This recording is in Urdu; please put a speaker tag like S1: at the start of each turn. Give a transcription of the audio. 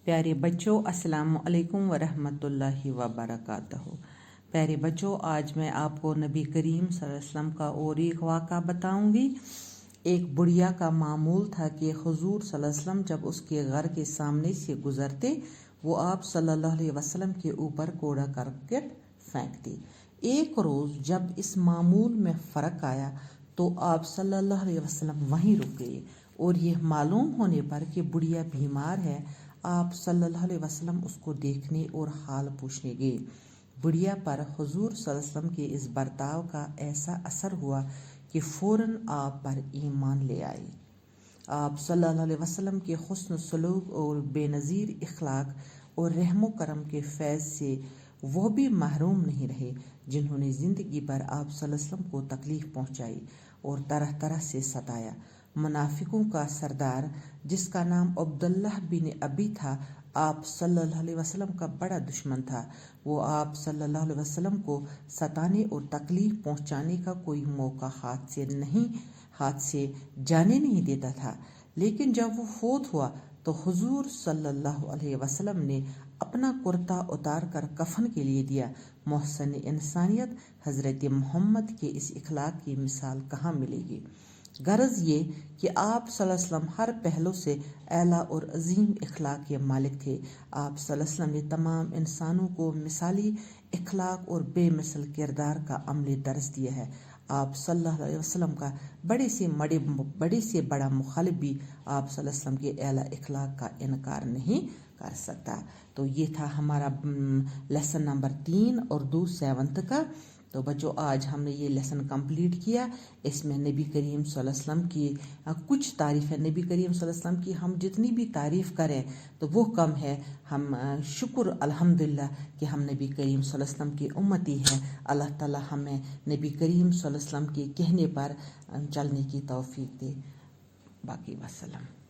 S1: پیارے بچوں، السلام علیکم ورحمۃ اللہ وبرکاتہ۔ پیارے بچوں، آج میں آپ کو نبی کریم صلی اللہ علیہ وسلم کا اور ایک واقعہ بتاؤں گی۔ ایک بڑھیا کا معمول تھا کہ حضور صلی اللہ علیہ وسلم جب اس کے گھر کے سامنے سے گزرتے، وہ آپ صلی اللہ علیہ وسلم کے اوپر کوڑا کرکٹ پھینکتے۔ ایک روز جب اس معمول میں فرق آیا تو آپ صلی اللہ علیہ وسلم وہیں رک گئے، اور یہ معلوم ہونے پر کہ بڑھیا بیمار ہے، آپ صلی اللہ علیہ وسلم اس کو دیکھنے اور حال پوچھنے گئے۔ بڑھیا پر حضور صلی اللہ علیہ وسلم کے اس برتاؤ کا ایسا اثر ہوا کہ فوراً آپ پر ایمان لے آئے۔ آپ صلی اللہ علیہ وسلم کے حسن سلوک اور بے نظیر اخلاق اور رحم و کرم کے فیض سے وہ بھی محروم نہیں رہے جنہوں نے زندگی بھر آپ صلی اللہ علیہ وسلم کو تکلیف پہنچائی اور طرح طرح سے ستایا۔ منافقوں کا سردار، جس کا نام عبداللہ بن ابی تھا، آپ صلی اللہ علیہ وسلم کا بڑا دشمن تھا۔ وہ آپ صلی اللہ علیہ وسلم کو ستانے اور تکلیف پہنچانے کا کوئی موقع ہاتھ سے جانے نہیں دیتا تھا۔ لیکن جب وہ فوت ہوا تو حضور صلی اللہ علیہ وسلم نے اپنا کرتا اتار کر کفن کے لیے دیا۔ محسن انسانیت حضرت محمد کے اس اخلاق کی مثال کہاں ملے گی؟ غرض یہ کہ آپ صلی اللہ علیہ وسلم ہر پہلو سے اعلیٰ اور عظیم اخلاق کے مالک تھے۔ آپ صلی اللہ علیہ وسلم نے تمام انسانوں کو مثالی اخلاق اور بے مثل کردار کا عملی درس دیا ہے۔ آپ صلی اللہ علیہ وسلم کا بڑے سے بڑا مخالف بھی آپ صلی اللہ علیہ وسلم کے اعلیٰ اخلاق کا انکار نہیں کر سکتا۔ تو یہ تھا ہمارا لیسن نمبر 3 اردو 7 کا۔ تو بچوں، آج ہم نے یہ لیسن کمپلیٹ کیا۔ اس میں نبی کریم صلی اللہ علیہ وسلم کی کچھ تعریف ہے۔ نبی کریم صلی اللہ علیہ وسلم کی ہم جتنی بھی تعریف کریں تو وہ کم ہے۔ ہم شکر الحمدللہ کہ ہم نبی کریم صلی اللہ علیہ وسلم کی امتی ہیں۔ اللہ تعالی ہمیں نبی کریم صلی اللہ علیہ وسلم کے کہنے پر چلنے کی توفیق دے۔ باقی وسلام۔